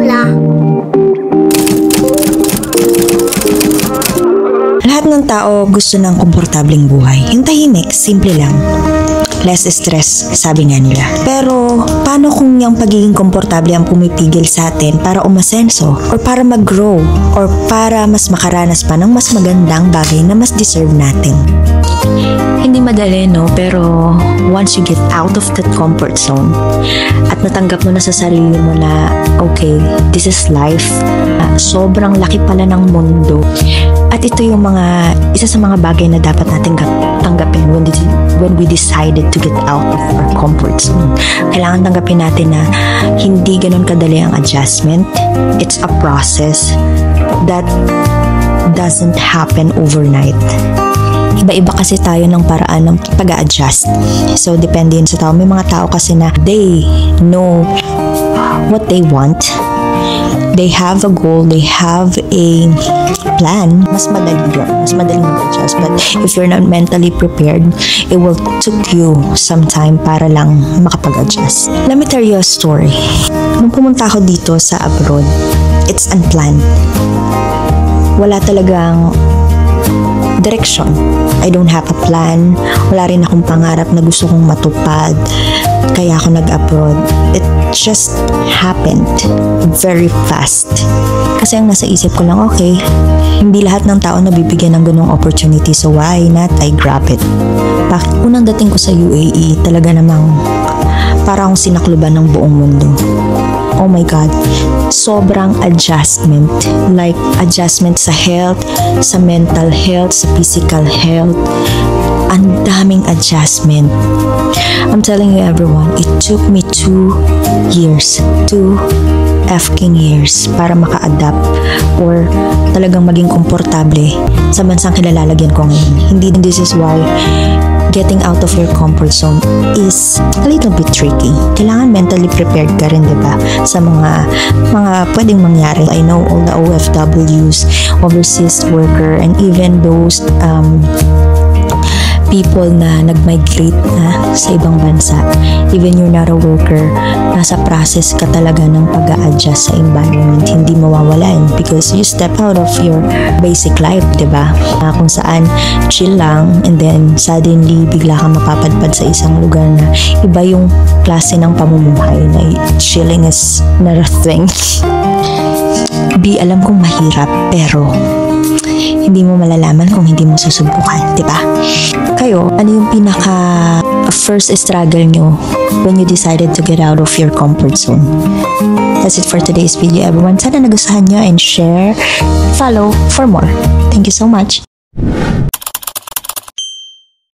Lola. Lahat ng tao gusto ng komportableng buhay. Yung tahimik, simple lang. Less stress, sabi nga nila. Pero, paano kung yung pagiging komportable ang pumipigil sa atin para umasenso, or para mag-grow, or para mas makaranas pa ng mas magandang bagay na mas deserve natin? Hindi madali, no? Pero once you get out of that comfort zone at natanggap mo na sa sarili mo na, okay, this is life. Sobrang laki pala ng mundo. At ito yung isa sa mga bagay na dapat natin tanggapin when we decided to get out of our comfort zone. Kailangan tanggapin natin na hindi ganun kadali ang adjustment. It's a process that doesn't happen overnight. Iba-iba kasi tayo ng paraan ng pag-a-adjust. So, depende yun sa tao. May mga tao kasi na they know what they want. They have a goal. They have a plan. Mas madali yun. Mas madali mag-adjust. But if you're not mentally prepared, it will take you some time para lang makapag-adjust. Let me tell you a story. Nung pumunta ako dito sa abroad, it's unplanned. Wala talagang direction. I don't have a plan. Wala rin akong pangarap na gusto kong matupad. Kaya ako nag-abroad. It just happened very fast. Kasi ang nasa isip ko lang, okay, hindi lahat ng tao nabibigyan ng ganung opportunity. So why not? I grab it. Unang dating ko sa UAE, talaga namang para akong sinakluban ng buong mundo. Oh my God, sobrang adjustment. Like, adjustment sa health, sa mental health, sa physical health. Ang daming adjustment. I'm telling you everyone, it took me 2 years, 2 effing years para maka-adapt or talagang maging komportable sa bansang kilalalagyan ko ngayon. Hindi, this is why getting out of your comfort zone is a little bit tricky. Kailangan mentally prepared ka rin, diba? Sa mga pwedeng mangyari. I know all the OFWs, overseas worker, and even those people na nag-migrate na sa ibang bansa. Even you're not a worker, nasa process ka talaga ng pag-a-adjust sa environment. Hindi mawawalan because you step out of your basic life, diba? Kung saan chill lang and then suddenly bigla ka mapapadpad sa isang lugar na iba yung klase ng pamumuhay na chilling is not a thing. Alam kong mahirap pero hindi mo malalaman kung hindi mo susubukan, di ba? Kayo, ano yung pinaka first struggle nyo when you decided to get out of your comfort zone? That's it for today's video, everyone. Sana nagustuhan nyo and share, follow for more. Thank you so much.